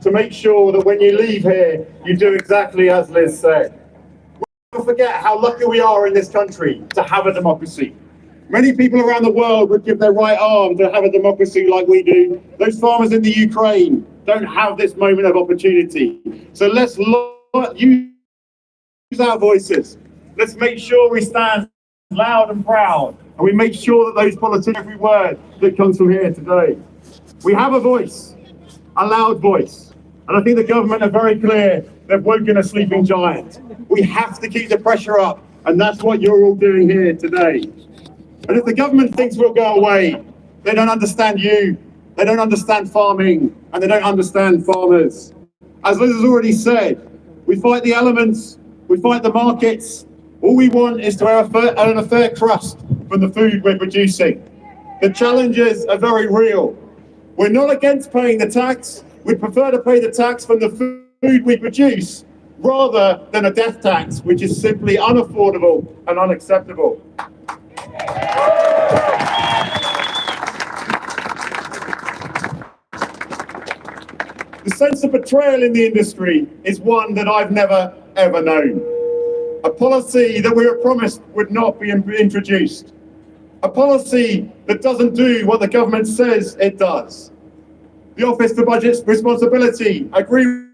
to make sure that when you leave here, you do exactly as Liz said. We don't forget how lucky we are in this country to have a democracy. Many people around the world would give their right arm to have a democracy like we do. Those farmers in the Ukraine don't have this moment of opportunity. So let's use our voices. Let's make sure we stand loud and proud, and we make sure that those politicians, every word that comes from here today. We have a voice, a loud voice, and I think the government are very clear they've woken a sleeping giant. We have to keep the pressure up, and that's what you're all doing here today. And if the government thinks we'll go away, they don't understand you, they don't understand farming, and they don't understand farmers. As Liz has already said, we fight the elements, we fight the markets. All we want is to earn a fair crust from the food we're producing. The challenges are very real. We're not against paying the tax. We'd prefer to pay the tax from the food we produce rather than a death tax, which is simply unaffordable and unacceptable. The sense of betrayal in the industry is one that I've never, ever known. A policy that we were promised would not be introduced. A policy that doesn't do what the government says it does. The Office for Budget Responsibility agree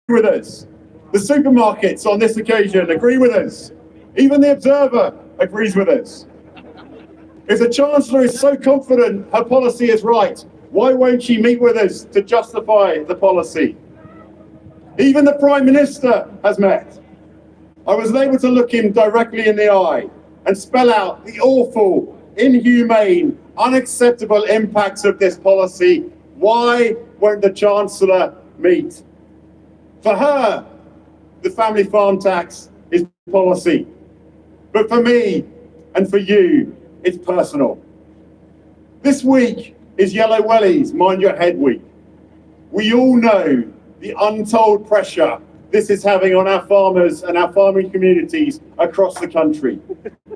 with us. The supermarkets on this occasion agree with us. Even the Observer agrees with us. If the Chancellor is so confident her policy is right, why won't she meet with us to justify the policy? Even the Prime Minister has met. I was able to look him directly in the eye and spell out the awful, inhumane, unacceptable impacts of this policy. Why won't the Chancellor meet? For her, the family farm tax is policy. But for me and for you, it's personal. This week is Yellow Wellies Mind Your Head Week. We all know the untold pressure this is having on our farmers and our farming communities across the country.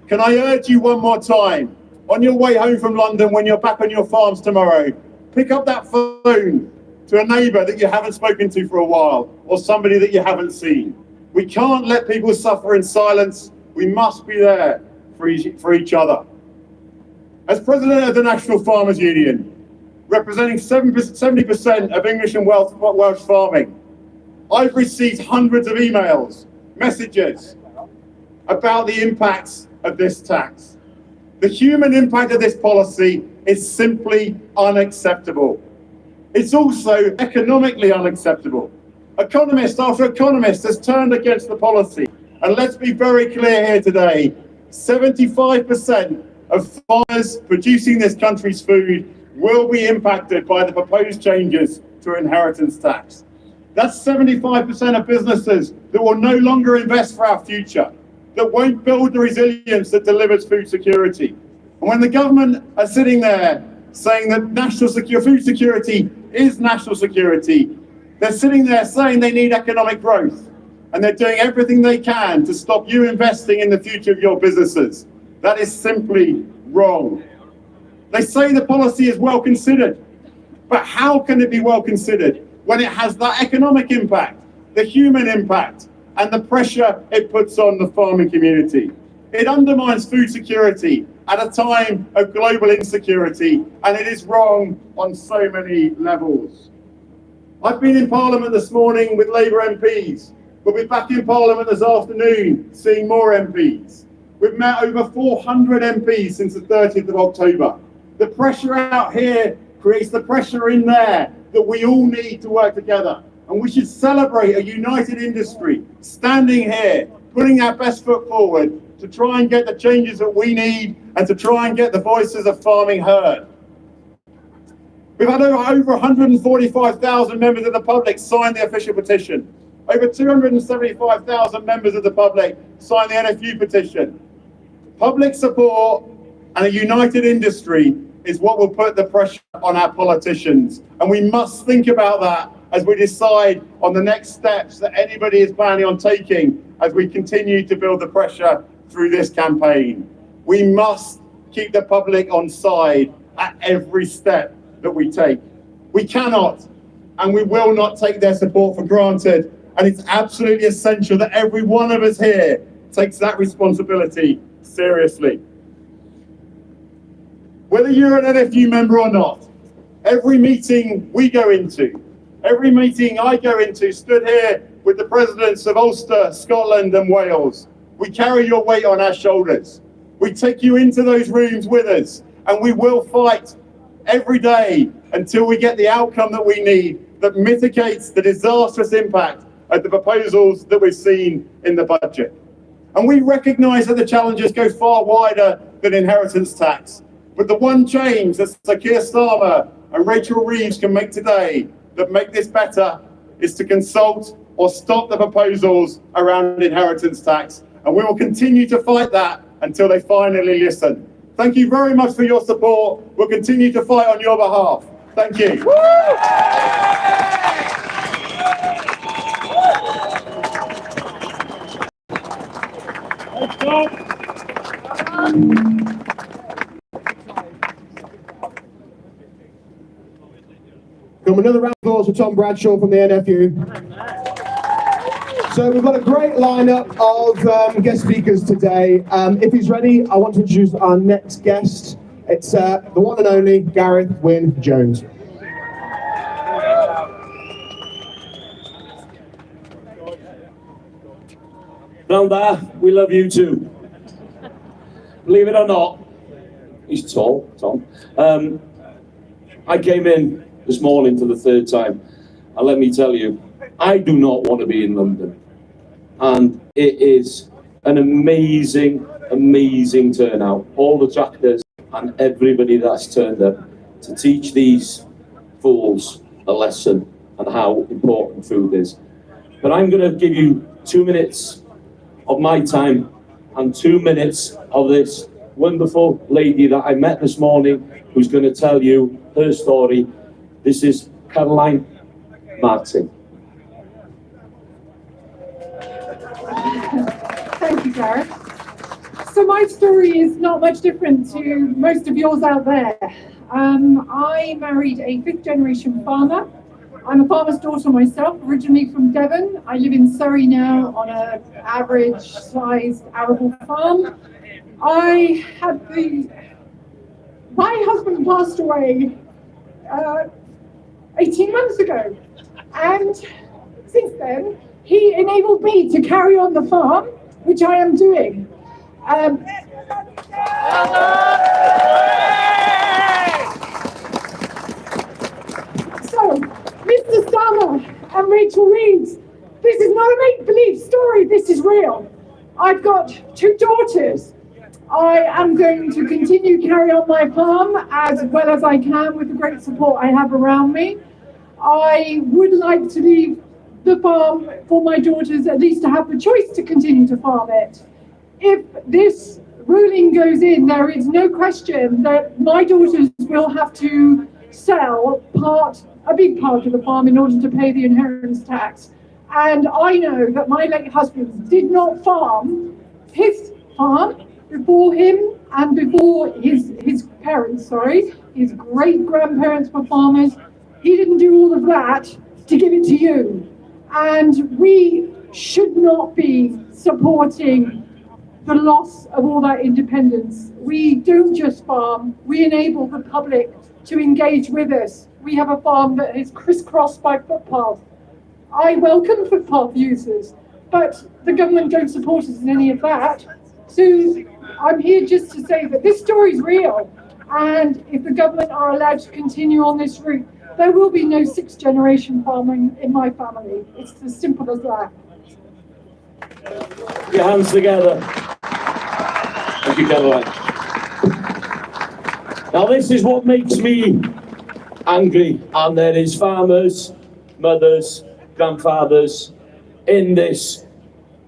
Can I urge you one more time, on your way home from London, when you're back on your farms tomorrow, pick up that phone to a neighbour that you haven't spoken to for a while, or somebody that you haven't seen. We can't let people suffer in silence. We must be there for each other. As President of the National Farmers Union, representing 70% of English and Welsh farming, I've received hundreds of emails, messages about the impacts of this tax. The human impact of this policy is simply unacceptable. It's also economically unacceptable. Economist after economist has turned against the policy. And let's be very clear here today, 75% of farmers producing this country's food will be impacted by the proposed changes to inheritance tax. That's 75% of businesses that will no longer invest for our future, that won't build the resilience that delivers food security. And when the government are sitting there saying that food security is national security, they're sitting there saying they need economic growth, and they're doing everything they can to stop you investing in the future of your businesses. That is simply wrong. They say the policy is well considered, but how can it be well considered when it has that economic impact, the human impact, and the pressure it puts on the farming community? It undermines food security at a time of global insecurity, and it is wrong on so many levels. I've been in Parliament this morning with Labour MPs. We'll be back in Parliament this afternoon, seeing more MPs. We've met over 400 MPs since the 30th of October. The pressure out here creates the pressure in there that we all need to work together. And we should celebrate a united industry, standing here, putting our best foot forward to try and get the changes that we need and to try and get the voices of farming heard. We've had over 145,000 members of the public sign the official petition. Over 275,000 members of the public sign the NFU petition. Public support and a united industry is what will put the pressure on our politicians. And we must think about that as we decide on the next steps that anybody is planning on taking as we continue to build the pressure through this campaign. We must keep the public on side at every step that we take. We cannot and we will not take their support for granted. And it's absolutely essential that every one of us here takes that responsibility seriously. Whether you're an NFU member or not, every meeting we go into, every meeting I go into, stood here with the presidents of Ulster, Scotland and Wales, we carry your weight on our shoulders. We take you into those rooms with us, and we will fight every day until we get the outcome that we need that mitigates the disastrous impact of the proposals that we've seen in the budget. And we recognise that the challenges go far wider than inheritance tax. But the one change that Sir Keir Starmer and Rachel Reeves can make today that make this better is to consult or stop the proposals around inheritance tax. And we will continue to fight that until they finally listen. Thank you very much for your support. We'll continue to fight on your behalf. Thank you. Come another round of applause for Tom Bradshaw from the NFU. So we've got a great lineup of guest speakers today. If he's ready, I want to introduce our next guest. It's the one and only Gareth Wyn Jones. Down there, we love you too. Believe it or not, he's tall, Tom. I came in this morning for the third time, and let me tell you, I do not want to be in London. And it is an amazing, amazing turnout. All the tractors and everybody that's turned up to teach these fools a lesson on how important food is. But I'm going to give you 2 minutes of my time and 2 minutes of this wonderful lady that I met this morning who's going to tell you her story. This is Caroline Martin. Thank you, Gareth. So my story is not much different to most of yours out there. I married a fifth-generation farmer. I'm a farmer's daughter myself, originally from Devon. I live in Surrey now on an average-sized arable farm. My husband passed away 18 months ago, and since then, he enabled me to carry on the farm, which I am doing. So, Mr. Starmer and Rachel Reeves, this is not a make-believe story, this is real. I've got 2 daughters. I am going to continue to carry on my farm as well as I can with the great support I have around me. I would like to leave the farm for my daughters at least to have the choice to continue to farm it. If this ruling goes in, there is no question that my daughters will have to sell a big part of the farm in order to pay the inheritance tax. And I know that my late husband did not farm his farm before him and before his parents, his great-grandparents were farmers. He didn't do all of that to give it to you. And we should not be supporting the loss of all that independence. We don't just farm, we enable the public to engage with us. We have a farm that is crisscrossed by footpaths. I welcome footpath users, but the government don't support us in any of that. So I'm here just to say that this story is real, and if the government are allowed to continue on this route, there will be no 6th-generation farming in my family. It's as simple as that. Your hands together. Thank you, Caroline. Now this is what makes me angry, and there is farmers, mothers, grandfathers in this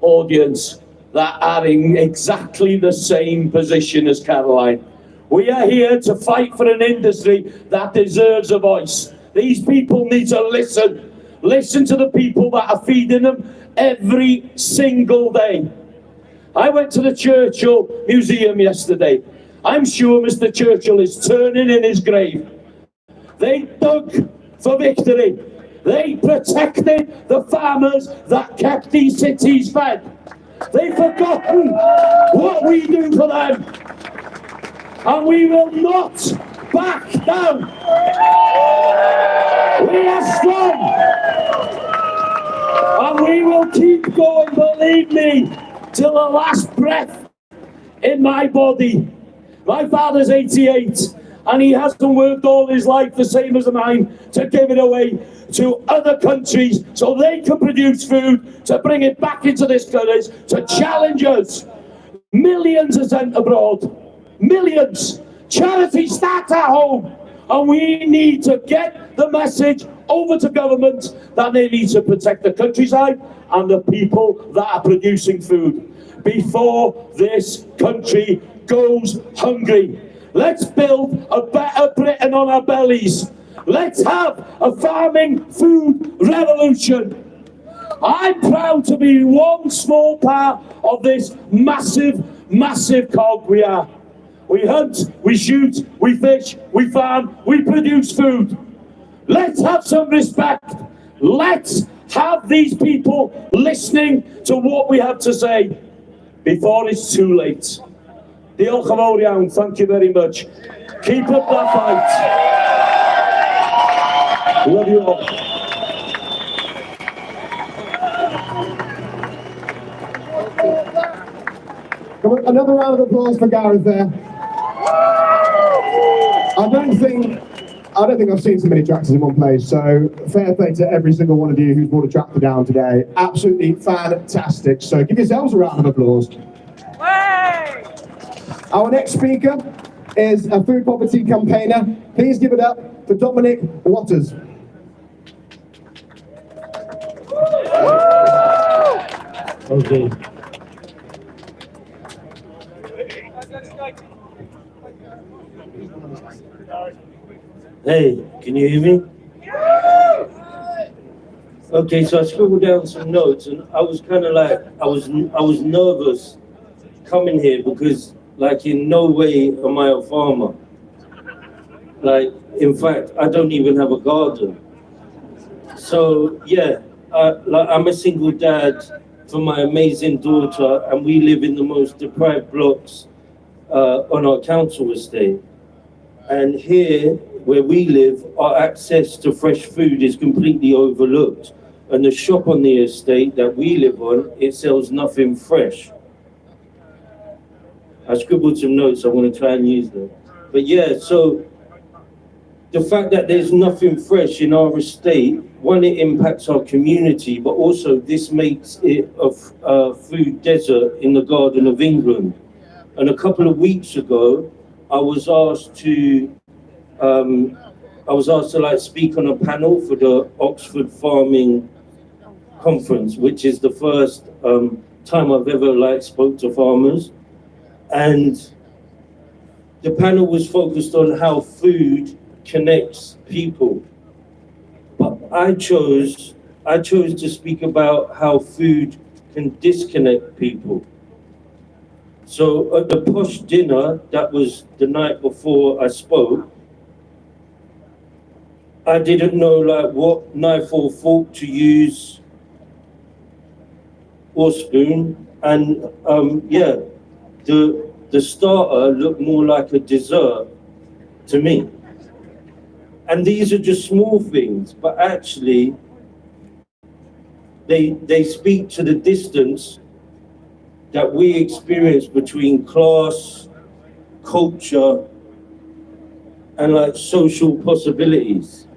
audience that are in exactly the same position as Caroline. We are here to fight for an industry that deserves a voice. These people need to listen. Listen to the people that are feeding them every single day. I went to the Churchill Museum yesterday. I'm sure Mr. Churchill is turning in his grave. They dug for victory. They protected the farmers that kept these cities fed. They've forgotten what we do for them. And we will not back down. We are strong. And we will keep going, believe me, till the last breath in my body. My father's 88, and he hasn't worked all his life the same as mine to give it away to other countries so they can produce food, to bring it back into this country, to challenge us. Millions are sent abroad. Millions. Charity starts at home. And we need to get the message over to government that they need to protect the countryside and the people that are producing food before this country goes hungry. Let's build a better Britain on our bellies. Let's have a farming food revolution. I'm proud to be one small part of this massive, massive cog we are. We hunt, we shoot, we fish, we farm, we produce food. Let's have some respect. Let's have these people listening to what we have to say before it's too late. Diolch yn fawr iawn, thank you very much. Keep up that fight. Love you all. Come on, another round of applause for Gareth there. I don't think I've seen so many tractors in one place, so fair play to every single one of you who's brought a tractor down today. Absolutely fantastic. So give yourselves a round of applause. Our next speaker is a food poverty campaigner. Please give it up for Dominic Waters. Okay. Hey, can you hear me? Okay, so I scribbled down some notes, and I was kind of like, I was nervous coming here because, like, in no way am I a farmer. Like, in fact, I don't even have a garden. So yeah, I'm a single dad for my amazing daughter, and we live in the most deprived blocks on our council estate. And here, where we live, our access to fresh food is completely overlooked. And the shop on the estate that we live on, it sells nothing fresh. I scribbled some notes, I'm going to try and use them. But yeah, so the fact that there's nothing fresh in our estate, one, it impacts our community, but also this makes it a food desert in the Garden of England. And a couple of weeks ago, I was asked to like speak on a panel for the Oxford Farming Conference, which is the first time I've ever spoke to farmers. And the panel was focused on how food connects people. But I chose to speak about how food can disconnect people. So at the posh dinner, that was the night before I spoke, I didn't know what knife or fork to use or spoon, and yeah, the starter looked more like a dessert to me. And these are just small things, but actually they speak to the distance that we experience between class, culture, and social possibilities.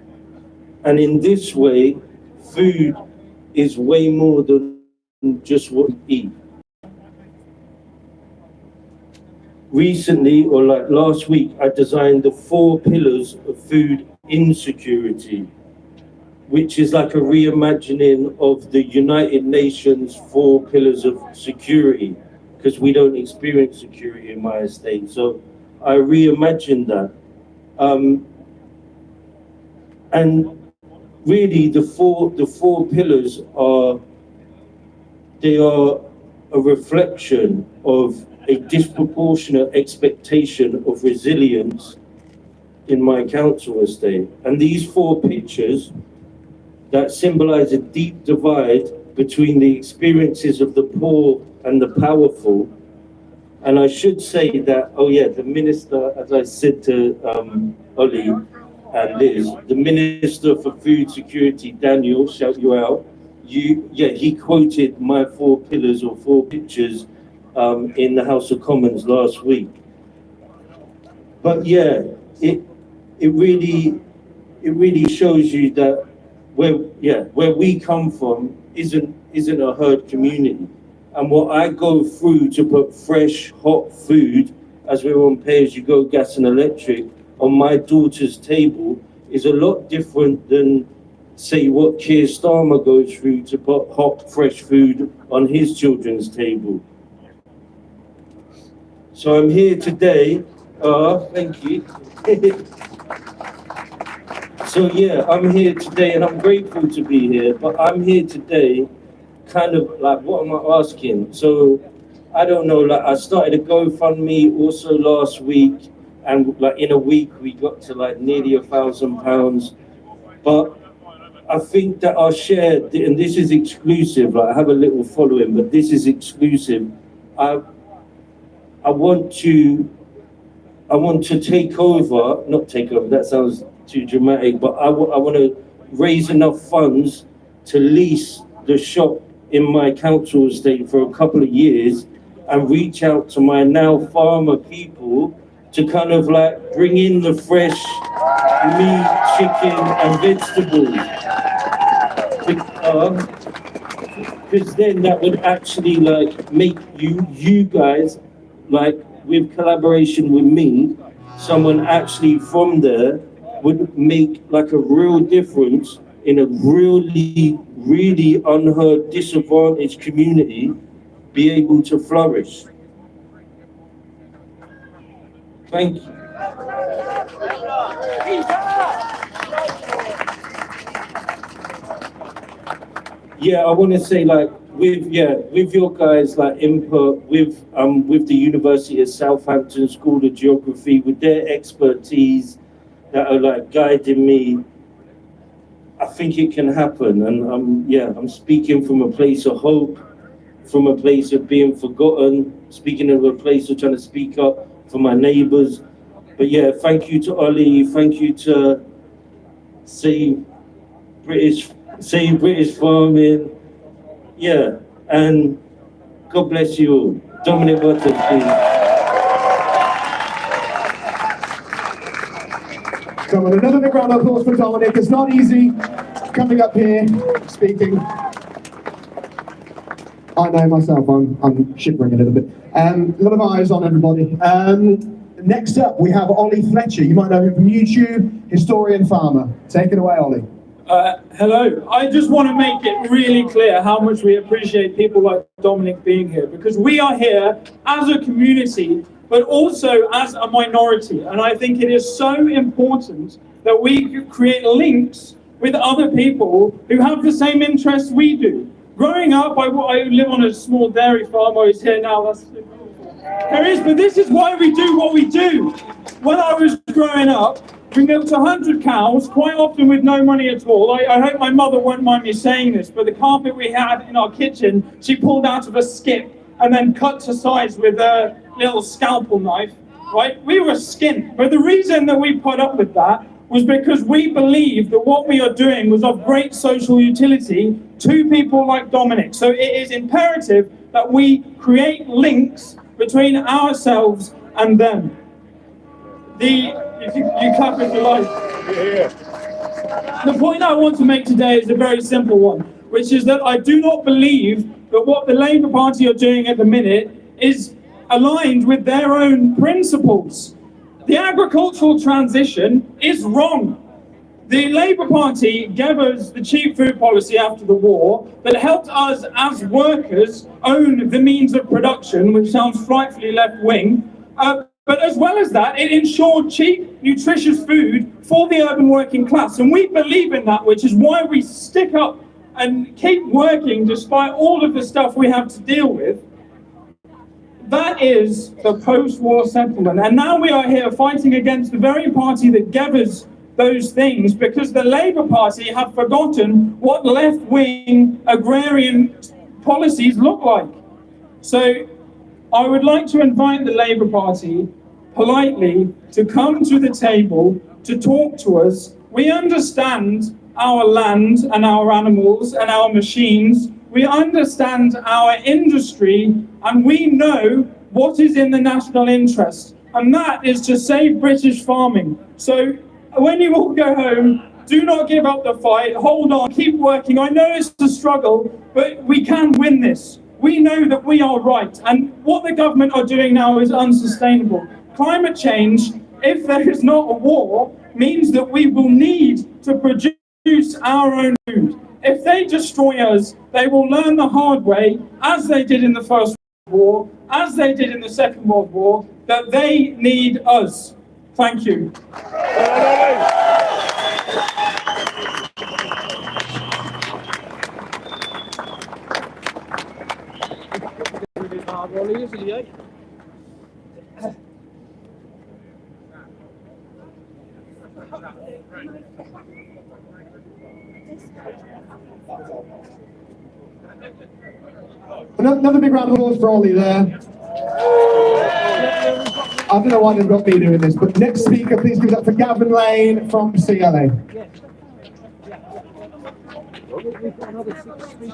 And in this way, food is way more than just what we eat. Recently, or last week, I designed the 4 pillars of food insecurity, which is like a reimagining of the United Nations 4 pillars of security, because we don't experience security in my estate. So I reimagined that. And really the four pillars are a reflection of a disproportionate expectation of resilience in my council estate. And these 4 pictures that symbolize a deep divide between the experiences of the poor and the powerful. And I should say that, oh yeah, the minister, as I said to Ollie and Liz, the Minister for Food Security, Daniel, shout you out, he quoted my 4 pillars or 4 pictures in the House of Commons last week. But yeah, it really shows you that where we come from isn't a herd community. And what I go through to put fresh, hot food, as we're on pay-as-you-go gas and electric, on my daughter's table is a lot different than, say, what Keir Starmer goes through to put hot, fresh food on his children's table. So I'm here today. Thank you. So yeah, I'm here today and I'm grateful to be here, but I'm here today kind of like, what am I asking? So I don't know, like I started a GoFundMe also last week, and like in a week we got to like nearly £1,000. But I think that I'll share, and this is exclusive, like I have a little following, but this is exclusive. I want to take over, not take over, that sounds too dramatic, but I want to raise enough funds to lease the shop in my council estate for a couple of years and reach out to my now farmer people to kind of like bring in the fresh meat, chicken and vegetables. Because then that would actually like make you guys, like with collaboration with me, someone actually from there would make like a real difference in a really unheard, disadvantaged community, be able to flourish. Thank you. Yeah, I want to say like with your guys like input with the University of Southampton School of Geography, with their expertise that are like guiding me, I think it can happen. And I'm speaking from a place of hope, from a place of being forgotten, speaking of a place of trying to speak up for my neighbours. But yeah, thank you to Ollie, thank you to Save British Farming. Yeah, and God bless you all. Dominic Butters, please. Come on, another big round of applause for Dominic. It's not easy coming up here, speaking. I know myself, I'm shivering a little bit. A lot of eyes on everybody. Next up, we have Ollie Fletcher. You might know him from YouTube, historian, farmer. Take it away, Ollie. Hello. I just want to make it really clear how much we appreciate people like Dominic being here, because we are here as a community, but also as a minority. And I think it is so important that we create links with other people who have the same interests we do. Growing up, I live on a small dairy farm. He's here now. That's there is, but this is why we do what we do. When I was growing up, we milked 100 cows, quite often with no money at all. I hope my mother won't mind me saying this, but the carpet we had in our kitchen, she pulled out of a skip and then cut to size with a little scalpel knife, right? We were skint. But the reason that we put up with that was because we believed that what we are doing was of great social utility to people like Dominic. So it is imperative that we create links between ourselves and them. You clap if you like. The point I want to make today is a very simple one, which is that I do not believe that what the Labour Party are doing at the minute is aligned with their own principles. The agricultural transition is wrong. The Labour Party gave us the cheap food policy after the war that helped us as workers own the means of production, which sounds frightfully left-wing. But as well as that, it ensured cheap, nutritious food for the urban working class. And we believe in that, which is why we stick up and keep working despite all of the stuff we have to deal with. That is the post-war settlement. And now we are here fighting against the very party that gave us those things because the Labour Party have forgotten what left-wing agrarian policies look like. So I would like to invite the Labour Party politely to come to the table to talk to us. We understand our land and our animals and our machines. We understand our industry, and we know what is in the national interest, and that is to save British farming. So when you all go home, do not give up the fight. Hold on, keep working. I know it's a struggle, but we can win this. We know that we are right, and what the government are doing now is unsustainable. Climate change, if there is not a war, means that we will need to produce our own food. If they destroy us, they will learn the hard way, as they did in the First World War, as they did in the Second World War, that they need us. Thank you. Another big round of applause for Ollie there. I don't know why they've got me doing this, but next speaker, please give it up for Gavin Lane from CLA.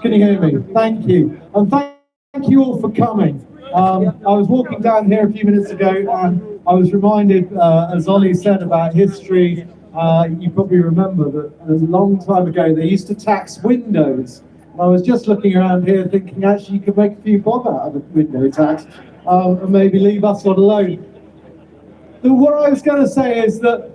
Can you hear me? Thank you. And thank you all for coming. I was walking down here a few minutes ago and I was reminded, as Ollie said, about history. You probably remember that a long time ago they used to tax windows. And I was just looking around here thinking actually you could make a few bob out of a window tax and maybe leave us on alone. But what I was going to say is that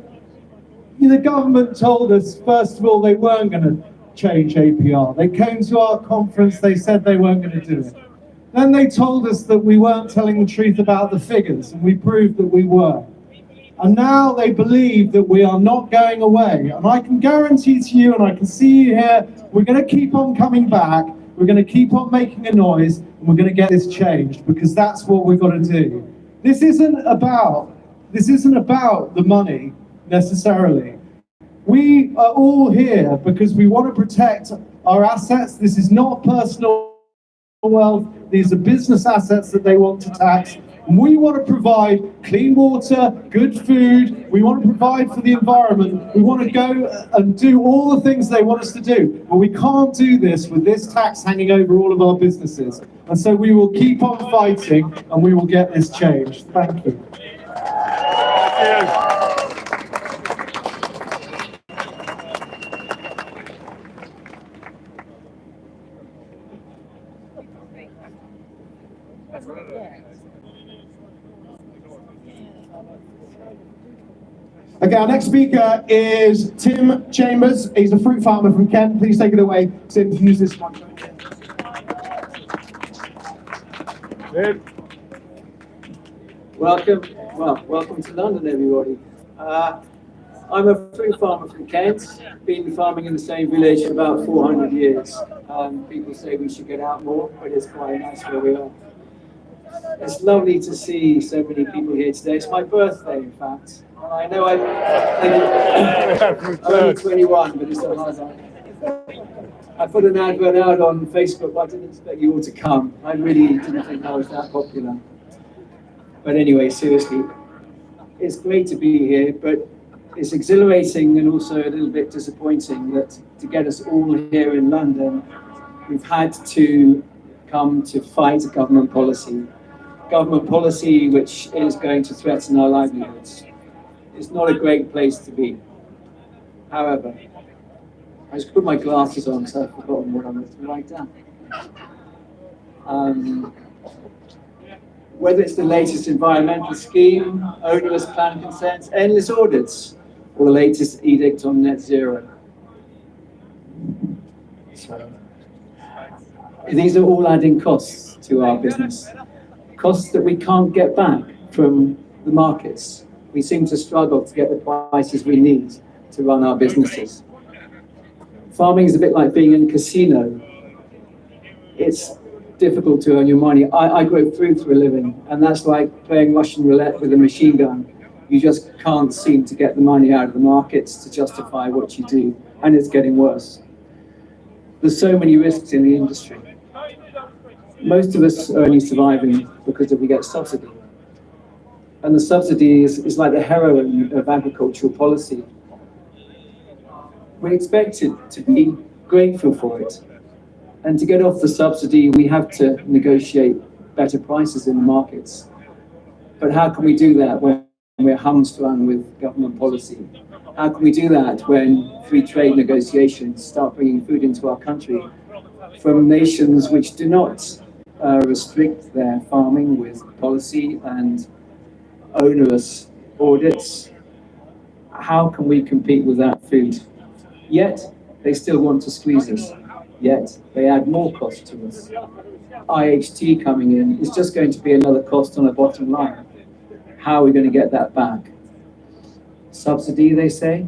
the government told us, first of all, they weren't going to change APR. They came to our conference, they said they weren't going to do it. Then they told us that we weren't telling the truth about the figures, and we proved that we were. And now they believe that we are not going away. And I can guarantee to you, and I can see you here, we're going to keep on coming back, we're going to keep on making a noise, and we're going to get this changed, because that's what we've got to do. This isn't about the money, necessarily. We are all here because we want to protect our assets. This is not personal wealth. These are business assets that they want to tax. We want to provide clean water, good food. We want to provide for the environment. We want to go and do all the things they want us to do. But we can't do this with this tax hanging over all of our businesses. And so we will keep on fighting and we will get this changed. Thank you. Okay, our next speaker is Tim Chambers. He's a fruit farmer from Kent. Please take it away. Tim, use this one. Welcome to London, everybody. I'm a fruit farmer from Kent. Been farming in the same village for about 400 years. People say we should get out more, but it's quite nice where we are. It's lovely to see so many people here today. It's my birthday, in fact. And I know I'm only 21, but it's a hard time. I put an advert out on Facebook, but I didn't expect you all to come. I really didn't think I was that popular. But anyway, seriously, it's great to be here, but it's exhilarating and also a little bit disappointing that to get us all here in London, we've had to come to fight government policy which is going to threaten our livelihoods. It's not a great place to be. However, I just put my glasses on, so I've forgotten what I'm going to write down. Whether it's the latest environmental scheme, onerous plan consents, endless audits, or the latest edict on net zero. So, these are all adding costs to our business. Costs that we can't get back from the markets. We seem to struggle to get the prices we need to run our businesses. Farming is a bit like being in a casino. It's difficult to earn your money. I grow fruit for a living, and that's like playing Russian roulette with a machine gun. You just can't seem to get the money out of the markets to justify what you do, and it's getting worse. There's so many risks in the industry. Most of us are only surviving because we get subsidy. And the subsidy is like the heroin of agricultural policy. We're expected to be grateful for it. And to get off the subsidy, we have to negotiate better prices in the markets. But how can we do that when we're hamstrung with government policy? How can we do that when free trade negotiations start bringing food into our country from nations which do not restrict their farming with policy and onerous audits? How can we compete with that food? Yet, they still want to squeeze us. Yet, they add more cost to us. IHT coming in is just going to be another cost on the bottom line. How are we going to get that back? Subsidy, they say?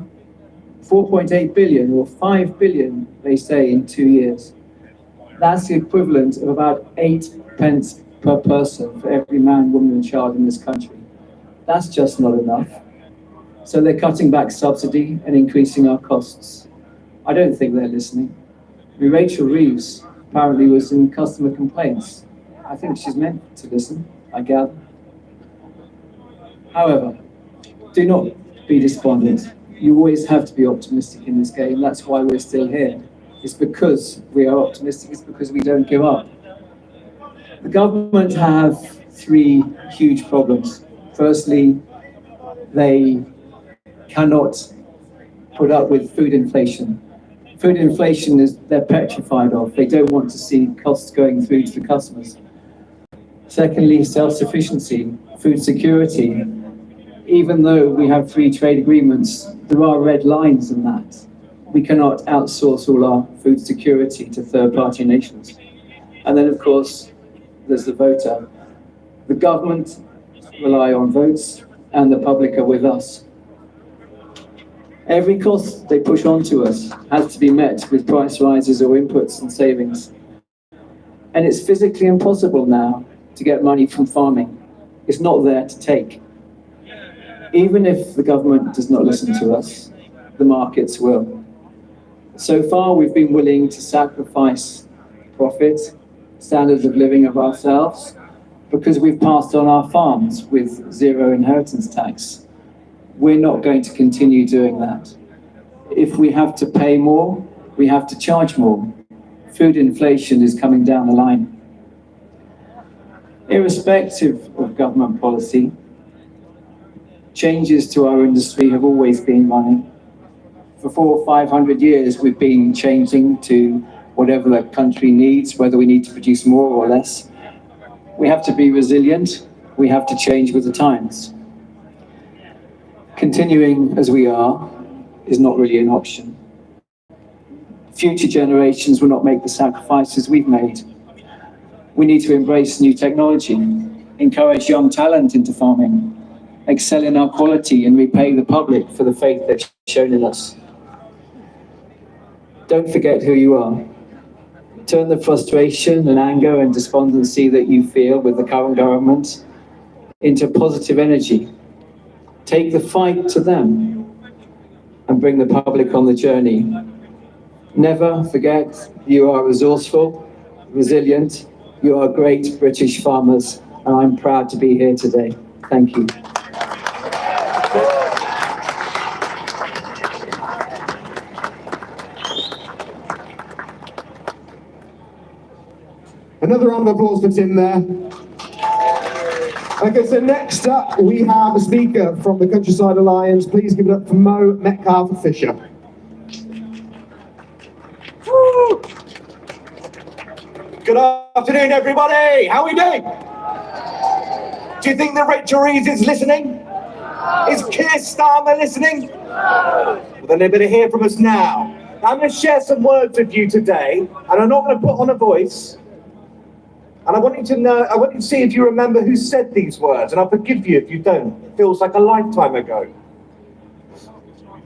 4.8 billion or 5 billion, they say, in 2 years. That's the equivalent of about 8 pence per person for every man, woman and child in this country. That's just not enough. So they're cutting back subsidy and increasing our costs. I don't think they're listening. Rachel Reeves apparently was in customer complaints. I think she's meant to listen, I gather. However, do not be despondent. You always have to be optimistic in this game. That's why we're still here. It's because we are optimistic. It's because we don't give up. The government have 3 huge problems. Firstly, they cannot put up with food inflation. Food inflation is they're petrified of. They don't want to see costs going through to the customers. Secondly, self-sufficiency, food security. Even though we have free trade agreements, there are red lines in that. We cannot outsource all our food security to third-party nations. And then, of course, there's the voter. The government rely on votes, and the public are with us. Every cost they push onto us has to be met with price rises or inputs and savings. And it's physically impossible now to get money from farming. It's not there to take. Even if the government does not listen to us, the markets will. So far, we've been willing to sacrifice profit, standards of living of ourselves, because we've passed on our farms with 0 inheritance tax. We're not going to continue doing that. If we have to pay more, we have to charge more. Food inflation is coming down the line. Irrespective of government policy, changes to our industry have always been running. For 400 or 500 years, we've been changing to whatever the country needs, whether we need to produce more or less. We have to be resilient. We have to change with the times. Continuing as we are is not really an option. Future generations will not make the sacrifices we've made. We need to embrace new technology, encourage young talent into farming, excel in our quality, and repay the public for the faith they've shown in us. Don't forget who you are. Turn the frustration and anger and despondency that you feel with the current government into positive energy. Take the fight to them and bring the public on the journey. Never forget you are resourceful, resilient, you are great British farmers, and I'm proud to be here today. Thank you. Another round of applause for Tim there. Okay, so next up we have a speaker from the Countryside Alliance. Please give it up for Mo Metcalfe Fisher. Good afternoon, everybody. How are we doing? Do you think that Rachel Reeves is listening? Is Keir Starmer listening? Well, then they better hear from us now. I'm going to share some words with you today, and I'm not going to put on a voice. And I want you to know, I want you to see if you remember who said these words, and I'll forgive you if you don't. It feels like a lifetime ago.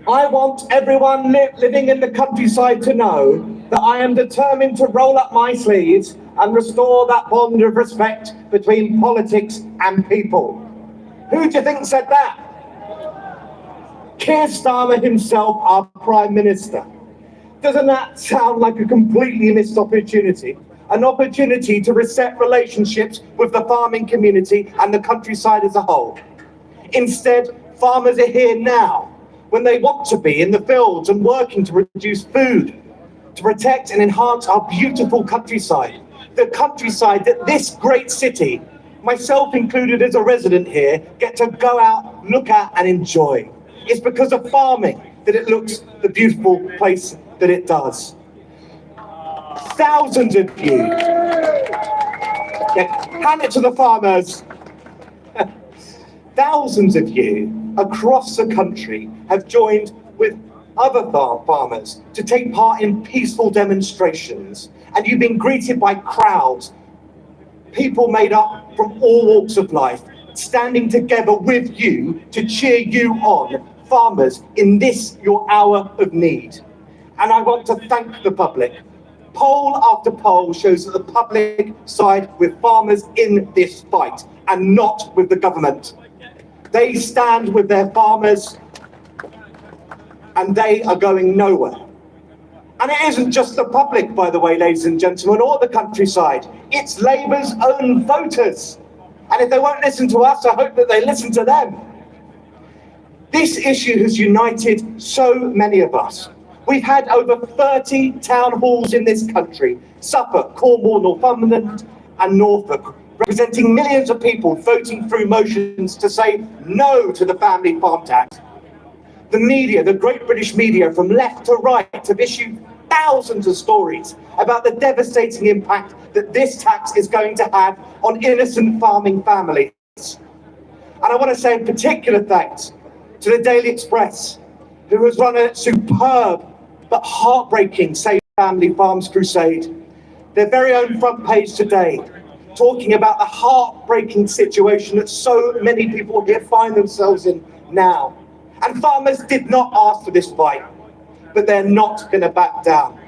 I want everyone living in the countryside to know that I am determined to roll up my sleeves and restore that bond of respect between politics and people. Who do you think said that? Keir Starmer himself, our Prime Minister. Doesn't that sound like a completely missed opportunity? An opportunity to reset relationships with the farming community and the countryside as a whole. Instead, farmers are here now, when they want to be in the fields and working to produce food, to protect and enhance our beautiful countryside. The countryside that this great city, myself included as a resident here, get to go out, look at and enjoy. It's because of farming that it looks the beautiful place that it does. Thousands of you, hand it to the farmers. Thousands of you across the country have joined with other farmers to take part in peaceful demonstrations, and you've been greeted by crowds, people made up from all walks of life, standing together with you to cheer you on, farmers, in this your hour of need. And I want to thank the public. Poll after poll shows that the public side with farmers in this fight and not with the government. They stand with their farmers and they are going nowhere. And it isn't just the public, by the way, ladies and gentlemen, or the countryside. It's Labour's own voters. And if they won't listen to us, I hope that they listen to them. This issue has united so many of us. We've had over 30 town halls in this country, Suffolk, Cornwall, Northumberland and Norfolk, representing millions of people voting through motions to say no to the family farm tax. The media, the great British media from left to right, have issued thousands of stories about the devastating impact that this tax is going to have on innocent farming families. And I want to say in particular thanks to the Daily Express, who has run a superb but heartbreaking Save Family Farms crusade. Their very own front page today, talking about the heartbreaking situation that so many people here find themselves in now. And farmers did not ask for this fight, but they're not going to back down.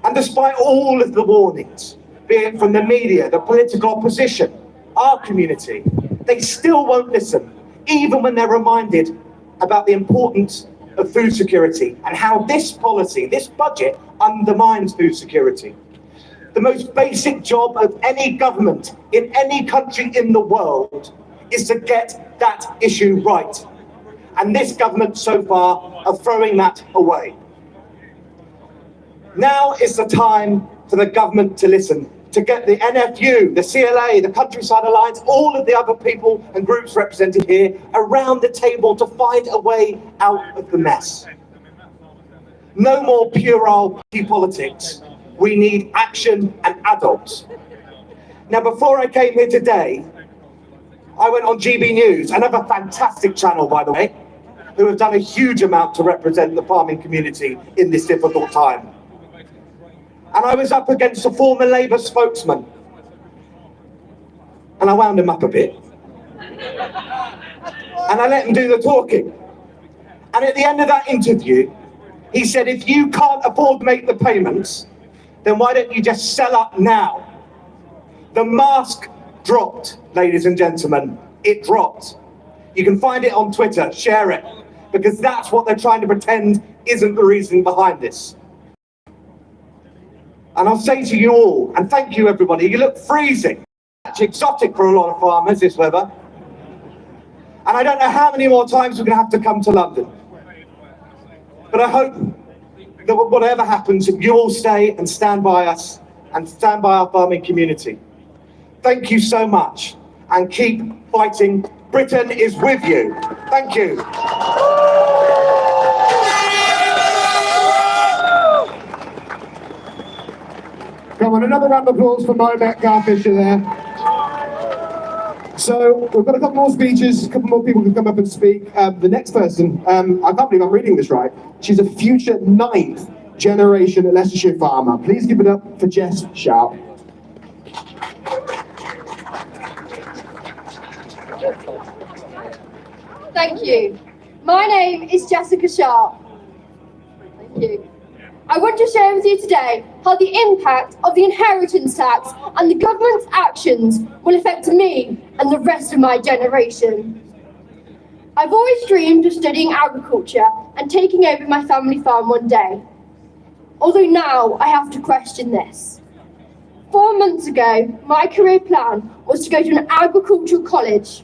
And despite all of the warnings, be it from the media, the political opposition, our community, they still won't listen, even when they're reminded about the importance of food security and how this policy, this budget, undermines food security. The most basic job of any government in any country in the world is to get that issue right. And this government so far are throwing that away. Now is the time for the government to listen, to get the NFU, the CLA, the Countryside Alliance, all of the other people and groups represented here around the table to find a way out of the mess. No more puerile politics. We need action and adults. Now, before I came here today, I went on GB News, another fantastic channel, by the way, who have done a huge amount to represent the farming community in this difficult time. And I was up against a former Labour spokesman. And I wound him up a bit. And I let him do the talking. And at the end of that interview, he said, if you can't afford to make the payments, then why don't you just sell up now? The mask dropped, ladies and gentlemen. It dropped. You can find it on Twitter, share it, because that's what they're trying to pretend isn't the reason behind this. And I'll say to you all, and thank you everybody, you look freezing. It's exotic for a lot of farmers, this weather. And I don't know how many more times we're going to have to come to London. But I hope that whatever happens, you all stay and stand by us and stand by our farming community. Thank you so much, and keep fighting. Britain is with you. Thank you. Come on, another round of applause for Mo Metcalfe-Fisher there. So we've got a couple more speeches, a couple more people can come up and speak. The next person, I can't believe I'm reading this right. She's a future 9th generation Leicestershire farmer. Please give it up for Jess Sharp. Thank you. My name is Jessica Sharp. Thank you. I want to share with you today how the impact of the inheritance tax and the government's actions will affect me and the rest of my generation. I've always dreamed of studying agriculture and taking over my family farm one day. Although now I have to question this. 4 months ago, my career plan was to go to an agricultural college.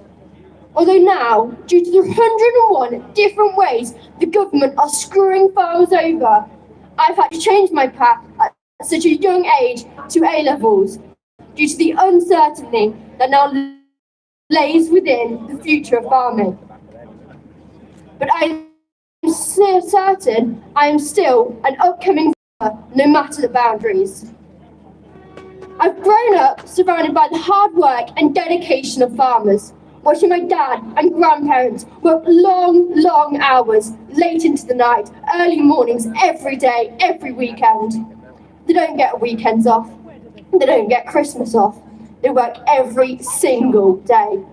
Although now, due to the 101 different ways the government are screwing farmers over, I've had to change my path at such a young age to A-levels due to the uncertainty that now lays within the future of farming. But I am certain I am still an upcoming farmer, no matter the boundaries. I've grown up surrounded by the hard work and dedication of farmers, watching my dad and grandparents work long hours, late into the night, early mornings, every day, every weekend. They don't get weekends off. They don't get Christmas off. They work every single day.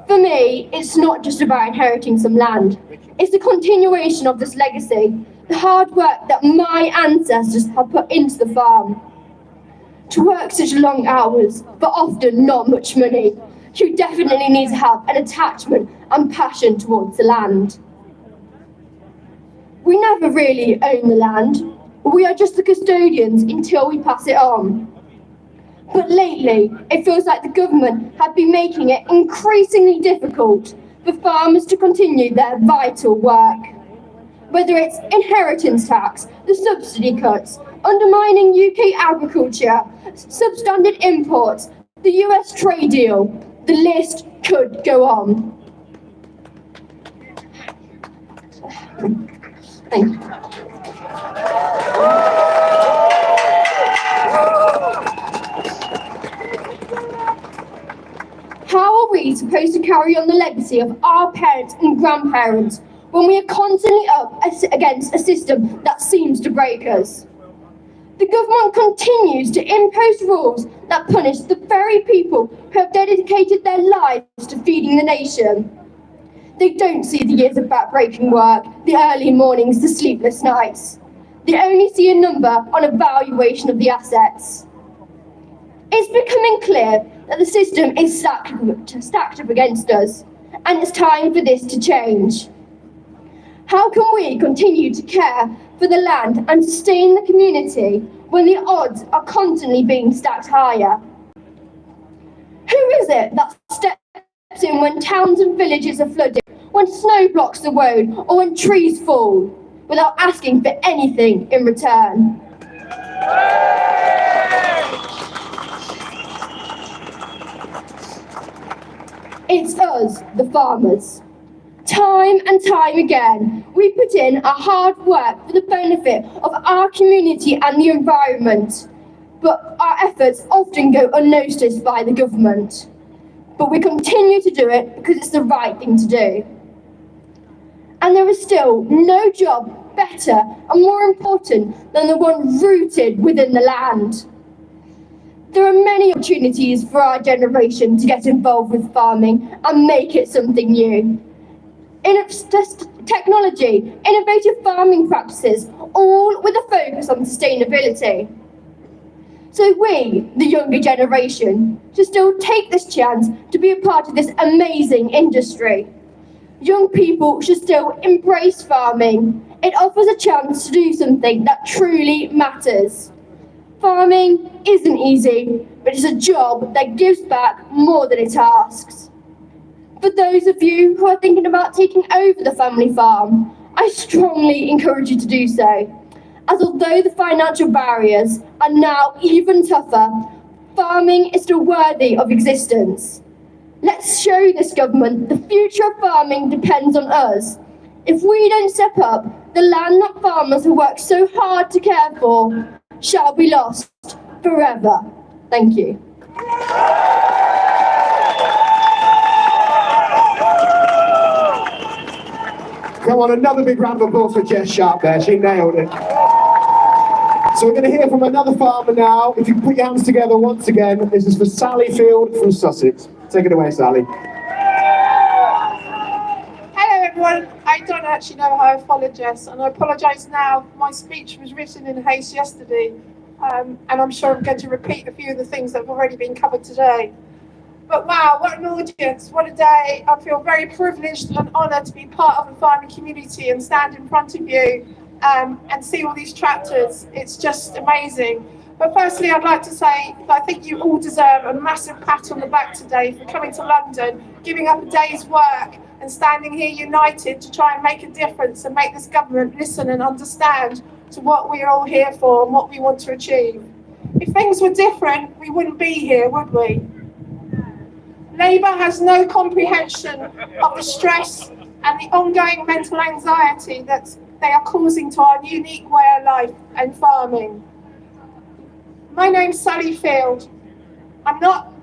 For me, it's not just about inheriting some land. It's the continuation of this legacy, the hard work that my ancestors have put into the farm. To work such long hours, but often not much money, you definitely need to have an attachment and passion towards the land. We never really own the land. We are just the custodians until we pass it on. But lately, it feels like the government have been making it increasingly difficult for farmers to continue their vital work. Whether it's inheritance tax, the subsidy cuts, undermining UK agriculture, substandard imports, the US trade deal, the list could go on. Thank you. How are we supposed to carry on the legacy of our parents and grandparents when we are constantly up against a system that seems to break us? The government continues to impose rules that punish the very people who have dedicated their lives to feeding the nation. They don't see the years of backbreaking work, the early mornings, the sleepless nights. They only see a number on a valuation of the assets. It's becoming clear that the system is stacked up against us, and it's time for this to change. How can we continue to care for the land and sustain the community when the odds are constantly being stacked higher? Who is it that steps in when towns and villages are flooded, when snow blocks the road, or when trees fall, without asking for anything in return? It's us, the farmers. Time and time again, we put in our hard work for the benefit of our community and the environment, but our efforts often go unnoticed by the government. But we continue to do it because it's the right thing to do. And there is still no job better and more important than the one rooted within the land. There are many opportunities for our generation to get involved with farming and make it something new. Technology, innovative farming practices, all with a focus on sustainability. So we, the younger generation, should still take this chance to be a part of this amazing industry. Young people should still embrace farming. It offers a chance to do something that truly matters. Farming isn't easy, but it's a job that gives back more than it asks. For those of you who are thinking about taking over the family farm, I strongly encourage you to do so, as although the financial barriers are now even tougher, farming is still worthy of existence. Let's show this government the future of farming depends on us. If we don't step up, the land that farmers have worked so hard to care for shall be lost forever. Thank you. Come on, another big round of applause for Jess Sharp there. She nailed it. So we're going to hear from another farmer now. If you put your hands together once again, this is for Sally Field from Sussex. Take it away, Sally. Hello everyone, I don't actually know how I followed Jess, and I apologise now. My speech was written in haste yesterday, and I'm sure I'm going to repeat a few of the things that have already been covered today. But wow, what an audience, what a day. I feel very privileged and honoured to be part of the farming community and stand in front of you and see all these tractors. It's just amazing. But firstly, I'd like to say that I think you all deserve a massive pat on the back today for coming to London, giving up a day's work and standing here united to try and make a difference and make this government listen and understand to what we're all here for and what we want to achieve. If things were different, we wouldn't be here, would we? Labour has no comprehension of the stress and the ongoing mental anxiety that they are causing to our unique way of life and farming. My name's Sally Field. I'm not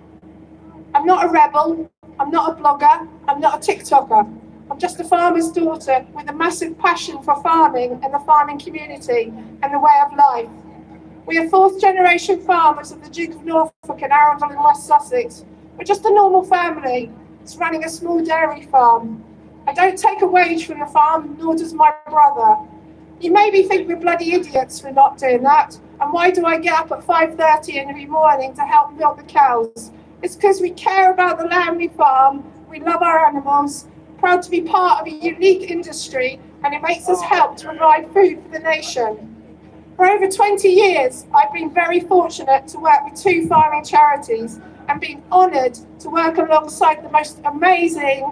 a rebel, I'm not a blogger, I'm not a TikToker. I'm just a farmer's daughter with a massive passion for farming and the farming community and the way of life. We are fourth generation farmers of the Duke of Norfolk and Arundel in West Sussex. We're just a normal family that's running a small dairy farm. I don't take a wage from the farm, nor does my brother. You maybe think we're bloody idiots for not doing that. And why do I get up at 5:30 every morning to help milk the cows? It's because we care about the land we farm, we love our animals, proud to be part of a unique industry, and it makes us help to provide food for the nation. For over 20 years, I've been very fortunate to work with 2 farming charities and been honoured to work alongside the most amazing,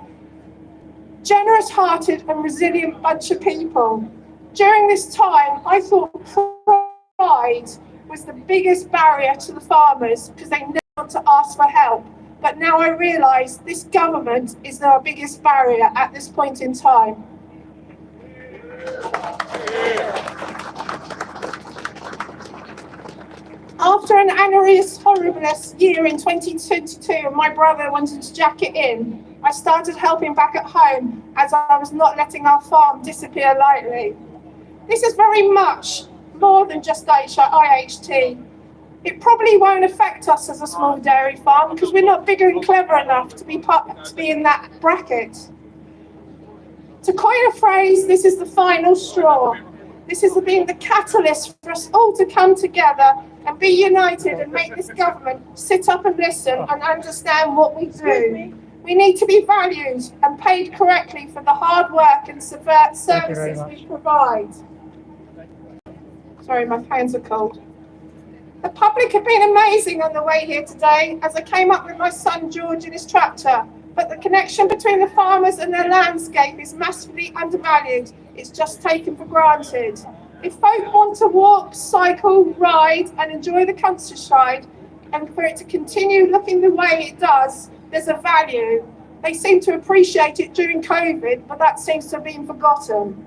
generous-hearted and resilient bunch of people. During this time, I thought pride was the biggest barrier to the farmers because they never want to ask for help. But now I realise this government is our biggest barrier at this point in time. After an annulus horribilis year in 2022 and my brother wanted to jack it in, I started helping back at home as I was not letting our farm disappear lightly. This is very much more than just IHT. It probably won't affect us as a small dairy farm because we're not big and clever enough to be in that bracket. To coin a phrase, this is the final straw. This has been the catalyst for us all to come together and be united and make this government sit up and listen and understand what we do. We need to be valued and paid correctly for the hard work and services we provide. Sorry, my hands are cold. The public have been amazing on the way here today as I came up with my son George in his tractor, but the connection between the farmers and their landscape is massively undervalued. It's just taken for granted. If folk want to walk, cycle, ride and enjoy the countryside and for it to continue looking the way it does, there's a value. They seem to appreciate it during COVID, but that seems to have been forgotten.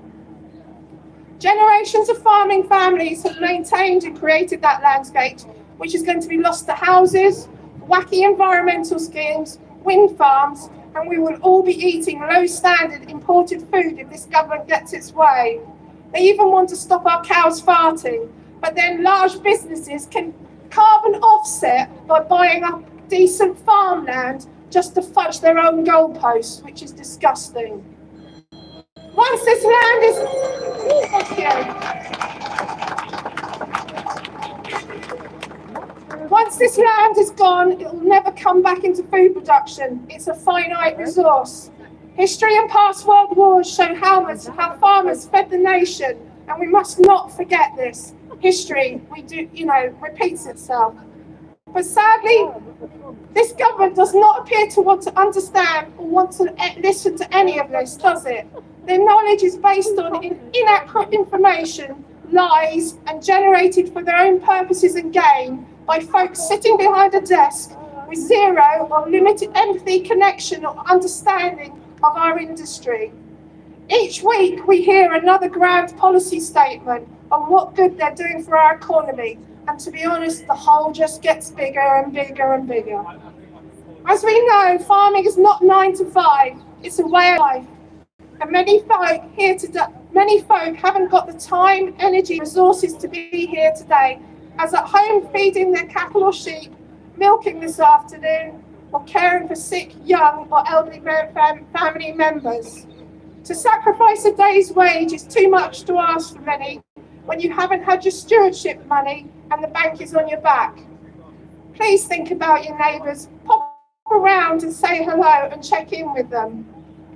Generations of farming families have maintained and created that landscape, which is going to be lost to houses, wacky environmental schemes, wind farms, and we will all be eating low-standard imported food if this government gets its way. They even want to stop our cows farting, but then large businesses can carbon offset by buying up decent farmland just to fudge their own goalposts, which is disgusting. Once this land is... Once this land is gone, it will never come back into food production. It's a finite resource. History and past world wars show how farmers fed the nation, and we must not forget this. History, repeats itself. But sadly, this government does not appear to want to understand or want to listen to any of this, does it? Their knowledge is based on inaccurate information, lies, and generated for their own purposes and gain by folks sitting behind a desk with zero or limited empathy, connection, or understanding of our industry. Each week we hear another grand policy statement on what good they're doing for our economy, and to be honest, the hole just gets bigger and bigger and bigger. As we know, farming is not 9 to 5, it's a way of life. And many folk haven't got the time, energy, resources to be here today, as at home feeding their cattle or sheep, milking this afternoon, or caring for sick, young or elderly family members. To sacrifice a day's wage is too much to ask for many when you haven't had your stewardship money and the bank is on your back. Please think about your neighbours, pop around and say hello and check in with them.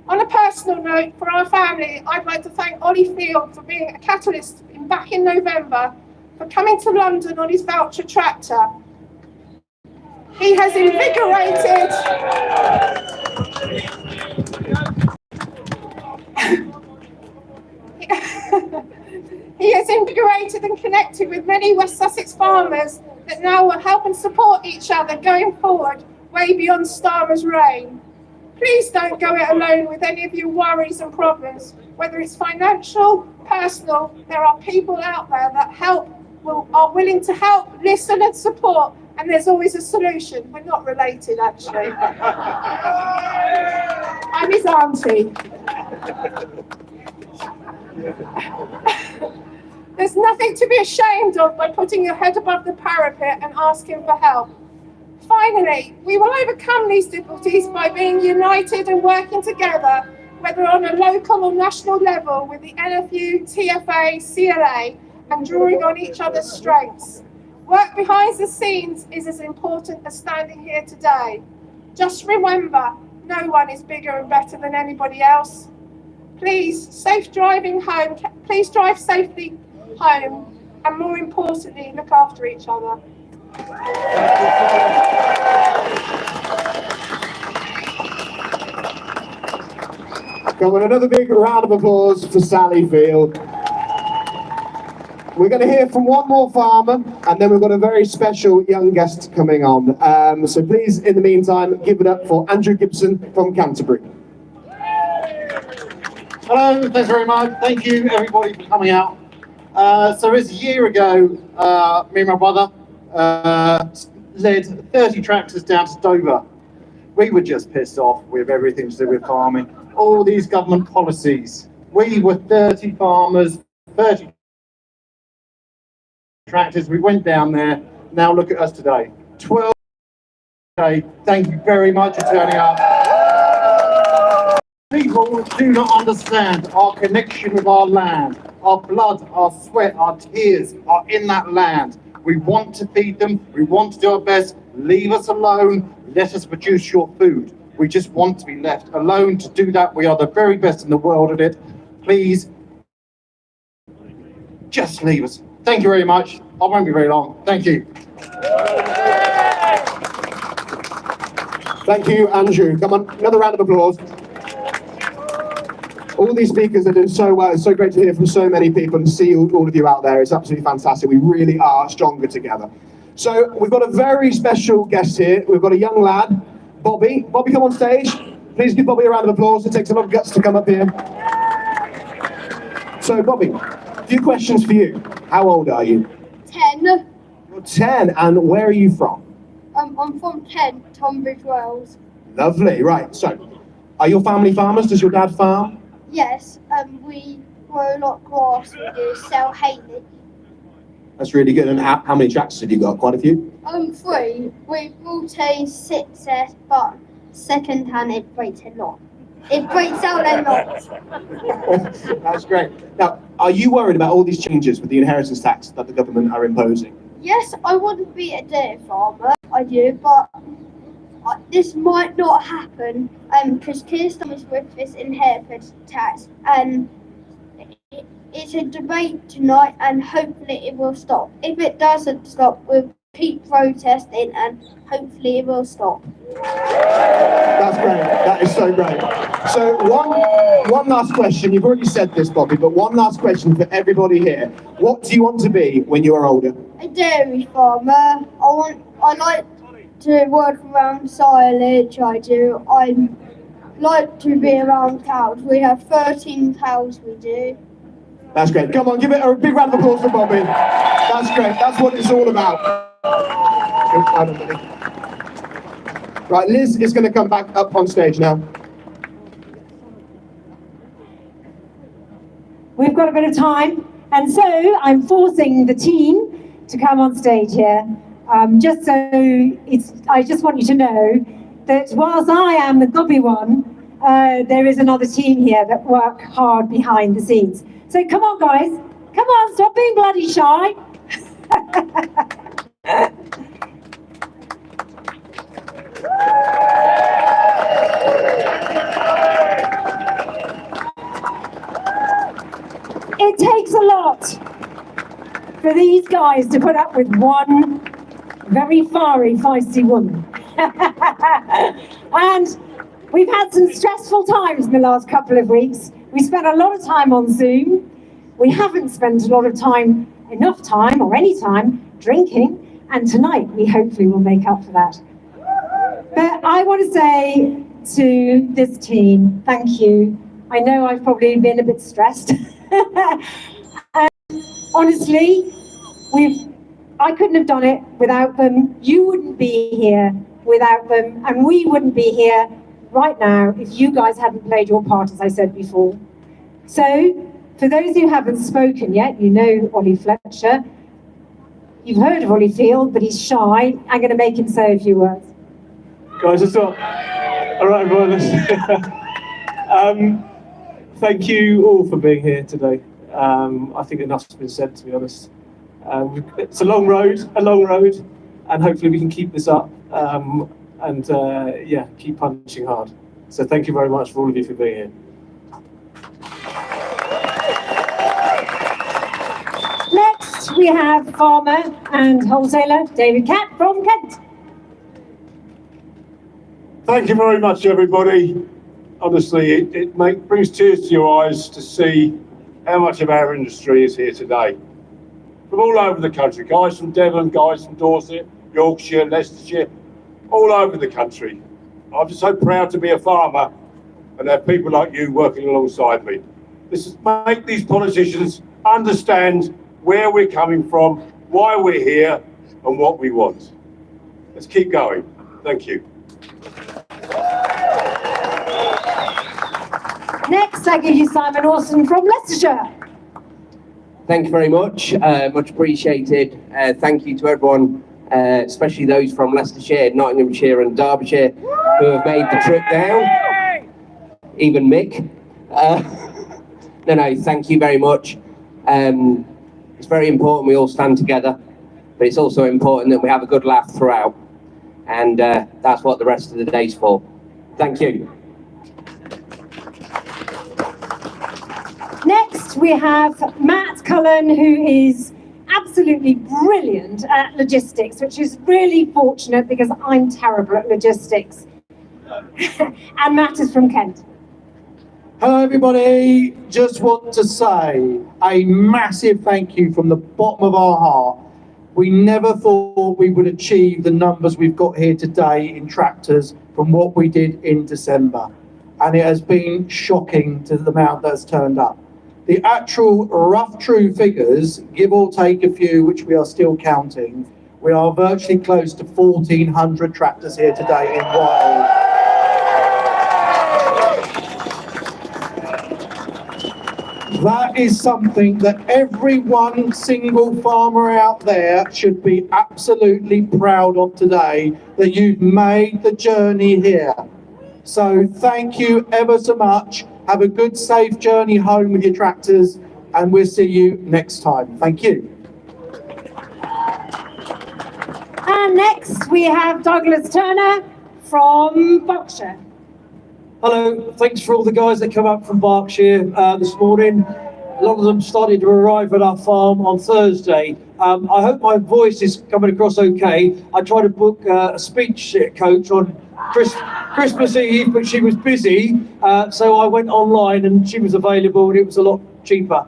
On a personal note, for our family, I'd like to thank Ollie Field for being a catalyst back in November, for coming to London on his voucher tractor. He has invigorated he has invigorated and connected with many West Sussex farmers that now will help and support each other going forward, way beyond Starmer's reign. Please don't go it alone with any of your worries and problems, whether it's financial, personal. There are people out there that are willing to help, listen and support, and there's always a solution. We're not related, actually. I'm his auntie. There's nothing to be ashamed of by putting your head above the parapet and asking for help. Finally, we will overcome these difficulties by being united and working together, whether on a local or national level with the NFU, TFA, CLA, and drawing on each other's strengths. Work behind the scenes is as important as standing here today. Just remember, no one is bigger and better than anybody else. Please, safe driving home. Please drive safely home, and more importantly, look after each other. Come on, another big round of applause for Sally Field. We're going to hear from one more farmer, and then we've got a very special young guest coming on. So please, in the meantime, give it up for Andrew Gibson from Canterbury. Hello, thanks very much. Thank you, everybody, for coming out. So it was a year ago, me and my brother led 30 tractors down to Dover. We were just pissed off with everything to do with farming. All these government policies. We were 30 farmers, 30 tractors. We went down there. Now look at us today. 12. Okay, thank you very much for turning up. People do not understand our connection with our land. Our blood, our sweat, our tears are in that land. We want to feed them. We want to do our best. Leave us alone. Let us produce your food. We just want to be left alone to do that. We are the very best in the world at it. Please, just leave us. Thank you very much. I won't be very long. Thank you. Thank you, Andrew. Come on, another round of applause. All these speakers are doing so well. It's so great to hear from so many people and see all of you out there. It's absolutely fantastic. We really are stronger together. So we've got a very special guest here. We've got a young lad, Bobby. Bobby, come on stage. Please give Bobby a round of applause. It takes a lot of guts to come up here. So Bobby, a few questions for you. How old are you? 10. You're 10, and where are you from? I'm from Kent, Tunbridge Wells. Lovely, right. So, are your family farmers? Does your dad farm? Yes, we grow a lot of grass. We do sell hay. That's really good. And how many tractors have you got? Quite a few? 3. We bought a 6S, but second hand it breaks a lot. It breaks out a lot. That's great. Now, are you worried about all these changes with the inheritance tax that the government are imposing? Yes, I want to be a dairy farmer. I do, but this might not happen because Keir Starmer's with this inheritance tax, and it's a debate tonight, and hopefully it will stop. If it doesn't stop, we'll keep protesting, and hopefully it will stop. That's great. That is so great. So one last question. You've already said this, Bobby, but one last question for everybody here. What do you want to be when you are older? A dairy farmer. I like to work around silage. I do. I like to be around cows. We have 13 cows. We do. That's great. Come on, give it a big round of applause for Bobby. That's great. That's what it's all about. Right, Liz is going to come back up on stage now. We've got a bit of time, and so I'm forcing the team to come on stage here. Just so I just want you to know that whilst I am the gobby one, there is another team here that work hard behind the scenes. So come on, guys. Come on, stop being bloody shy. for these guys to put up with one very fiery, feisty woman. And we've had some stressful times in the last couple of weeks. We spent a lot of time on Zoom. We haven't spent a lot of time, enough time or any time, drinking. And tonight we hopefully will make up for that. But I want to say to this team, thank you. I know I've probably been a bit stressed. And honestly, I couldn't have done it without them. You wouldn't be here without them, and we wouldn't be here right now if you guys hadn't played your part, as I said before. So, for those who haven't spoken yet, you know Ollie Fletcher. You've heard of Ollie Field, but he's shy. I'm going to make him say a few words. Guys, it's not. All right, everyone. Thank you all for being here today. I think enough's been said, to be honest. It's a long road, and hopefully we can keep this up and keep punching hard. So thank you very much for all of you for being here. Next, we have farmer and wholesaler David Catt from Kent. Thank you very much, everybody. Honestly, it brings tears to your eyes to see how much of our industry is here today. From all over the country, guys from Devon, guys from Dorset, Yorkshire, Leicestershire, all over the country. I'm just so proud to be a farmer and have people like you working alongside me. This is make these politicians understand where we're coming from, why we're here, and what we want. Let's keep going. Thank you. Next, I give you Simon Orson from Leicestershire. Thank you very much. Much appreciated. Thank you to everyone, especially those from Leicestershire, Nottinghamshire and Derbyshire who have made the trip down. Even Mick. No, thank you very much. It's very important we all stand together, but it's also important that we have a good laugh throughout. And that's what the rest of the day's for. Thank you. Next, we have Matt Cullen, who is absolutely brilliant at logistics, which is really fortunate because I'm terrible at logistics. And Matt is from Kent. Hello everybody, just want to say a massive thank you from the bottom of our heart. We never thought we would achieve the numbers we've got here today in tractors from what we did in December. And it has been shocking to the amount that's turned up. The actual rough true figures, give or take a few, which we are still counting, we are virtually close to 1,400 tractors here today in Whitehall. That is something that every one single farmer out there should be absolutely proud of today, that you've made the journey here. So thank you ever so much. Have a good, safe journey home with your tractors, and we'll see you next time. Thank you. And next we have Douglas Turner from Berkshire. Hello, thanks for all the guys that come up from Berkshire this morning. A lot of them started to arrive at our farm on Thursday. I hope my voice is coming across okay. I tried to book a speech coach on Christmas Eve, but she was busy, so I went online and she was available and it was a lot cheaper.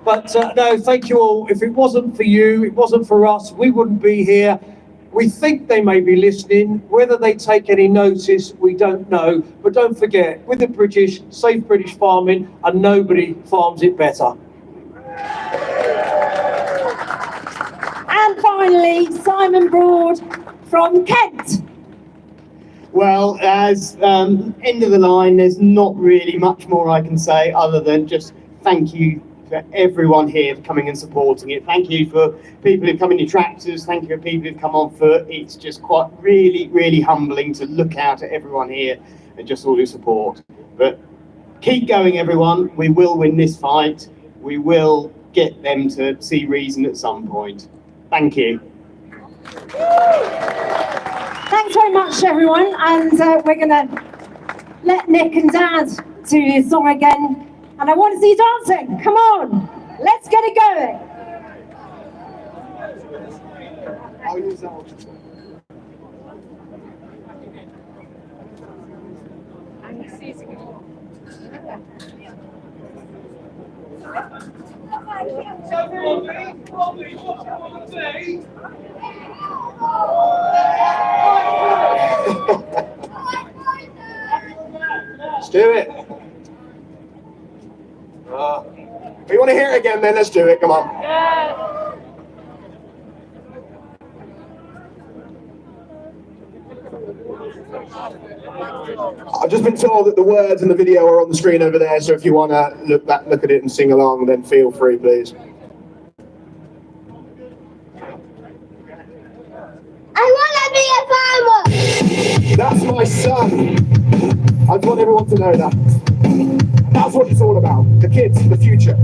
But no, thank you all. If it wasn't for you, it wasn't for us, we wouldn't be here. We think they may be listening. Whether they take any notice, we don't know. But don't forget, with the British, safe British farming, and nobody farms it better. And finally, Simon Broad from Kent. Well, as end of the line, there's not really much more I can say other than just thank you for everyone here for coming and supporting it. Thank you for people who've come in your tractors. Thank you for people who've come on foot. It's just quite really humbling to look out at everyone here and just all your support. But keep going, everyone. We will win this fight. We will get them to see reason at some point. Thank you. Thanks very much, everyone. And we're going to let Nick and Dad do his song again. And I want to see you dancing. Come on. Let's get it going. I'll use that one. Let's do it. You want to hear it again then? Let's do it. Come on. I've just been told that the words in the video are on the screen over there, so if you want to look at it and sing along, then feel free, please. I want to be a farmer! That's my son. I just want everyone to know that. That's what it's all about. The kids, the future.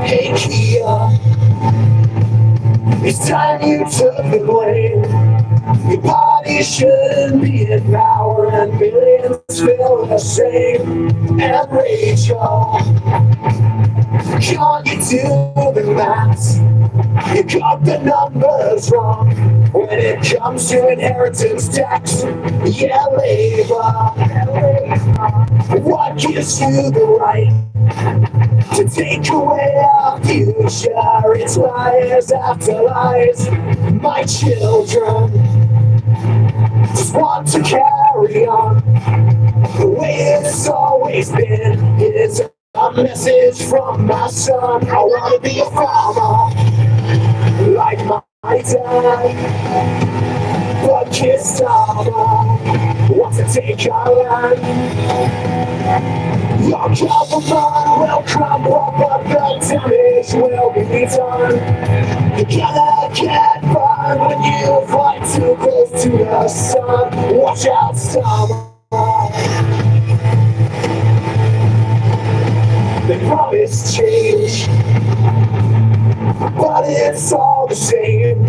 Hey Kia, it's time you took the blame. Your body shouldn't be in power and millions feel the same. And Rachel, can't you do the math? You got the numbers wrong when it comes to inheritance tax. Yeah, Labour, what gives you the right to take away our future? It's lies after lies. My children just want to carry on the way it's always been. It's a message from my son. I want to be a farmer like my dad, but Keir Starmer wants to take our land. Your government will crumble, but the damage will be done. You're gonna get burned when you fly too close to the sun. Watch out, Starmer. They promise change, but it's all the same.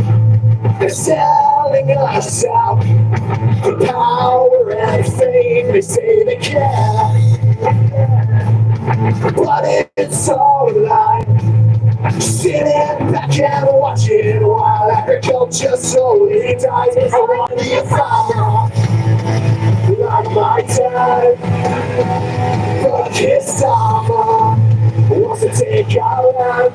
They're selling us out for power and fame. They say they care, but it's all a lie. Sitting back and watching while agriculture slowly dies. I want to be a farmer like my dad, but Keir Starmer wants to take our land.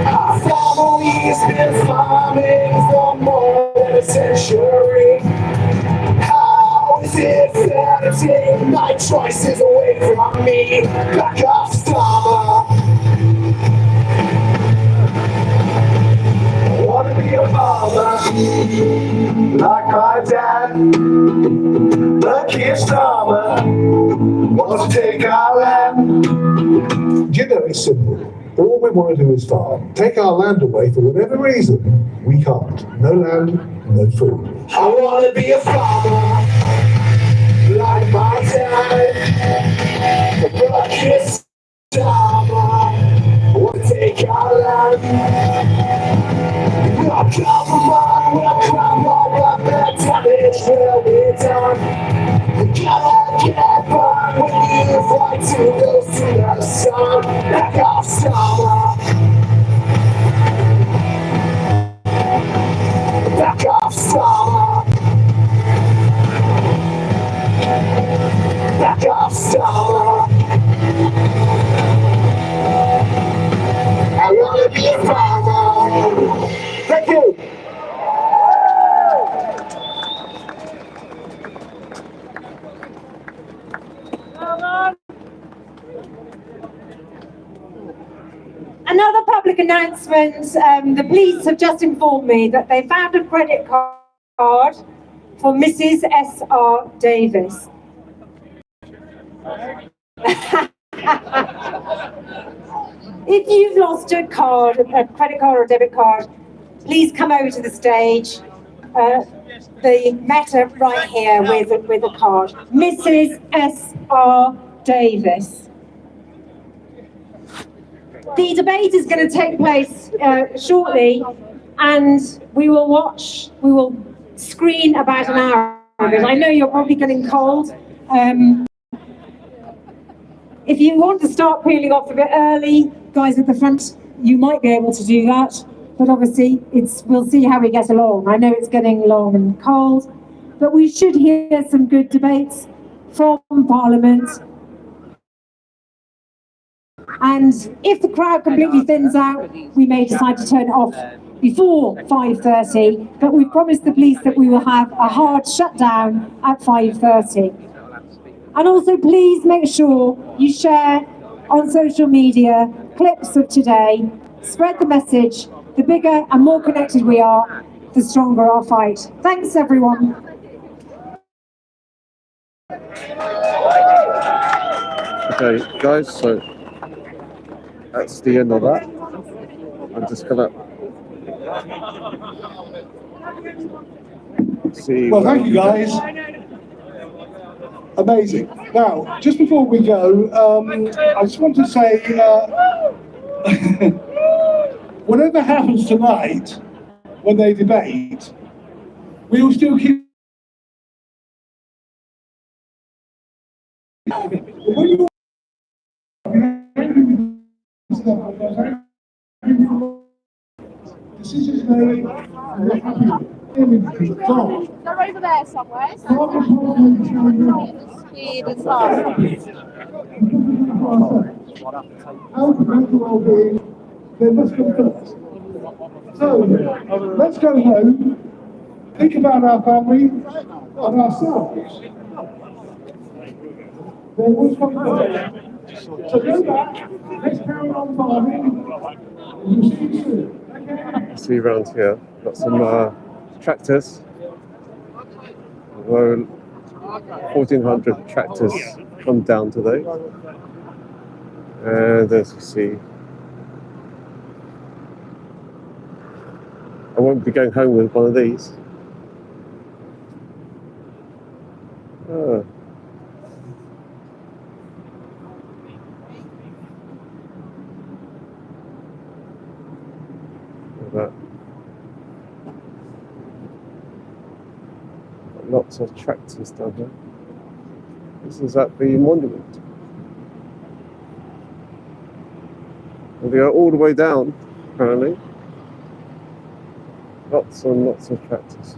Our family's been farming for more than a century. How is it fair to take my choices away from me? Back off, Starmer. I want to be a farmer like my dad, but Keir Starmer wants to take our land. You know, it's simple. All we want to do is farm. Take our land away for whatever reason. We can't. No land, no food. I want to be a farmer like my dad, but Keir Starmer wants to take our land. Your government will crumble, but the damage will be done. You're gonna get burned when you fly too close to the sun. Back off, Starmer. Back off, Starmer. Back off, Starmer. I wanna be a farmer. Thank you. Another public announcement. The police have just informed me that they found a credit card for Mrs. S.R. Davis. If you've lost a card, a credit card or a debit card, please come over to the stage. The matter right here with a card. Mrs. S.R. Davis. The debate is going to take place shortly, and we will screen about an hour, because I know you're probably getting cold. If you want to start peeling off a bit early, guys at the front, you might be able to do that. But obviously, we'll see how we get along. I know it's getting long and cold, but we should hear some good debates from Parliament. And if the crowd completely thins out, we may decide to turn it off before 5:30, but we promised the police that we will have a hard shutdown at 5:30. And also, please make sure you share on social media clips of today. Spread the message. The bigger and more connected we are, the stronger our fight. Thanks, everyone. Okay, guys, so that's the end of that. I'm just gonna see. Well, thank you, guys. Amazing. Now, just before we go, I just want to say, whatever happens tonight when they debate, we will still keep. Decisions made. They're over there somewhere. Speed and stuff. Health and mental well-being, they must come first. So, let's go home, think about our family and ourselves. There was one first. So go back, let's carry on farming, and we'll see you soon. See around here, got some tractors. Well, 1,400 tractors come down today, and as you see, I won't be going home with one of these. Ah. That. Lots of tractors down here. This is at the monument. And they go all the way down, apparently. Lots and lots of tractors.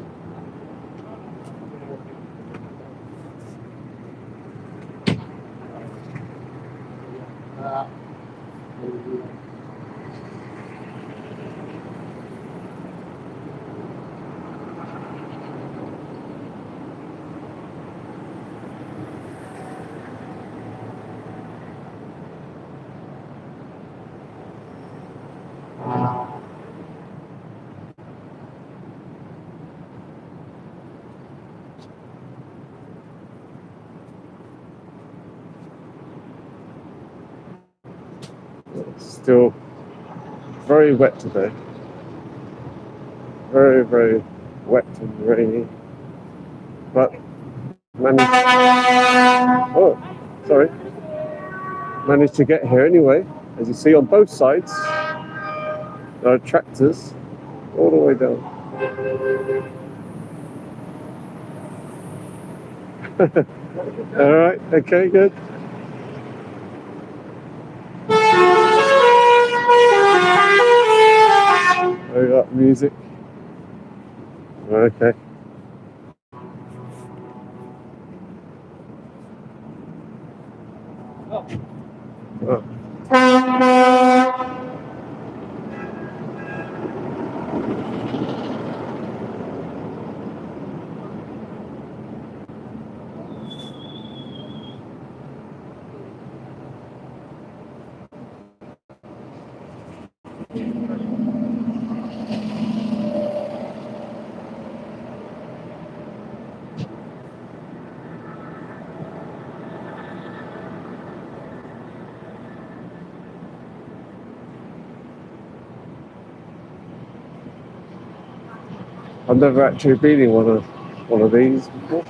Still very wet today. Very, very wet and rainy. But managed to get here anyway. As you see on both sides, there are tractors all the way down. All right, okay, good. We got music. Okay. Oh. I've never actually been in one of these before,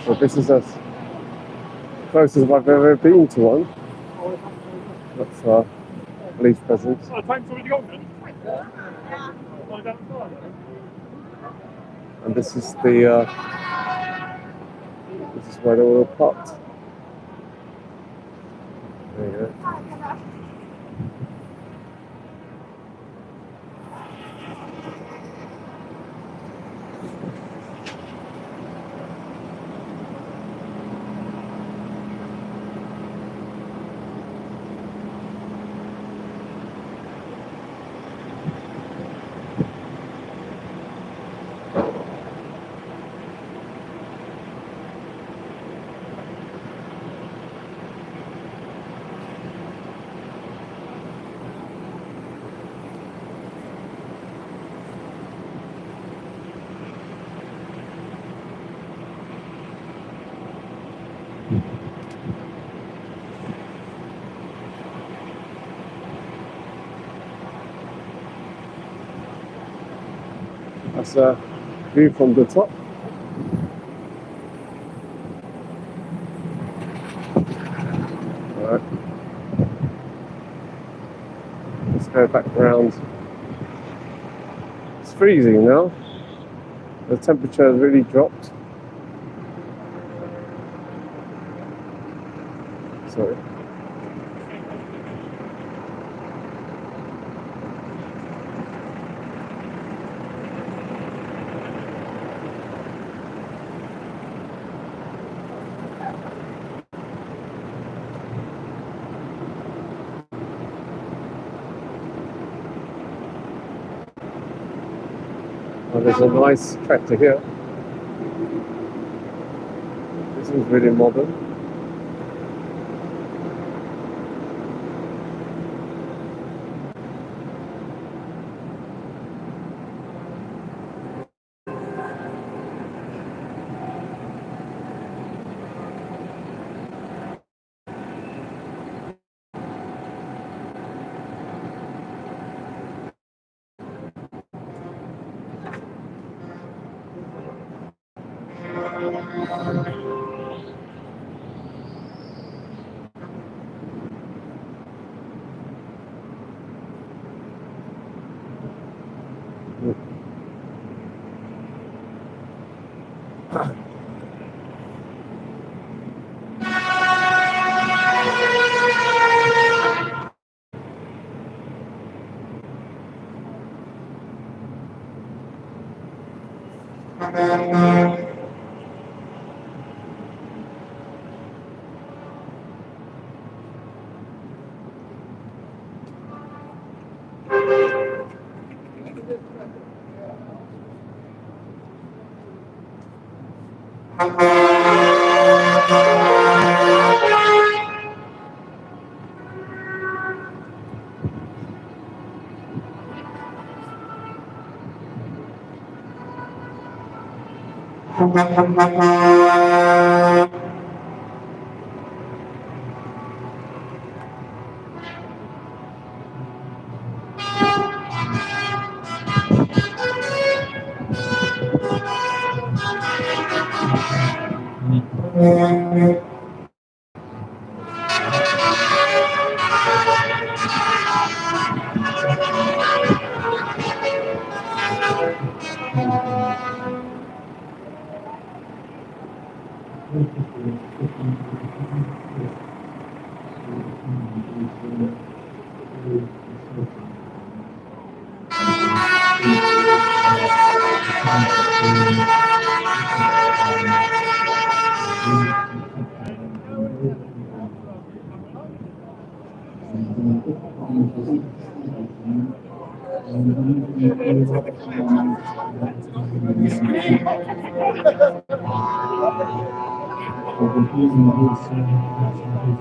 so this is as close as I've ever been to one. That's police presence. And this is the this is where they're all parked. There you go. That's a view from the top. Alright. Let's go back around. It's freezing now. The temperature has really dropped. Sorry. Oh, there's a nice tractor here. This is really modern.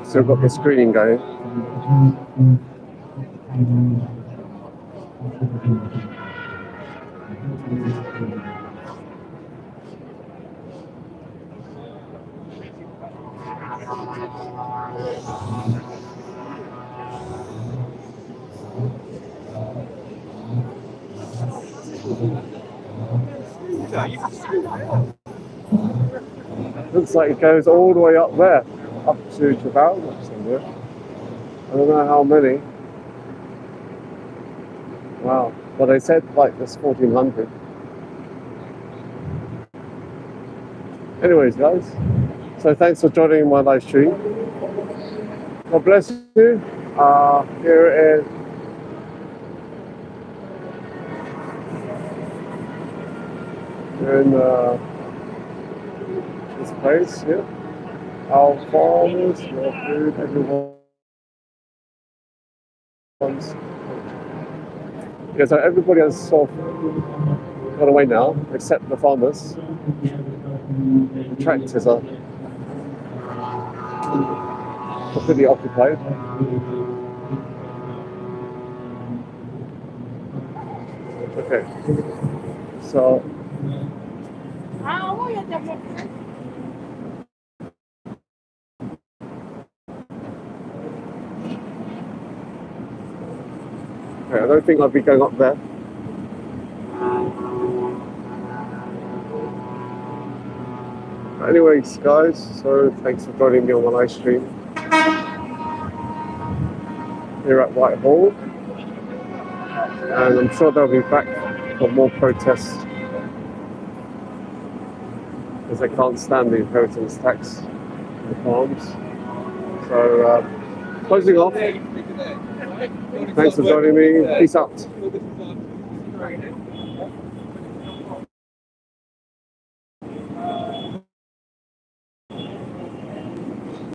Still got the screening going. Looks like it goes all the way up there, up to Trafalgar somewhere. I don't know how many. Wow. Well, they said like this 1400. Anyways, guys, so thanks for joining my live stream. God bless you. Here in this place here. Our farmers, your food, everyone's. Yeah, so everybody has sort of gone away now, except the farmers. The tractors are completely occupied. Okay, so okay, I don't think I'll be going up there. Anyways, guys, so thanks for joining me on my live stream here at Whitehall, and I'm sure they'll be back for more protests because they can't stand the inheritance tax on the farms. So, closing off. Thanks for joining me. Peace out.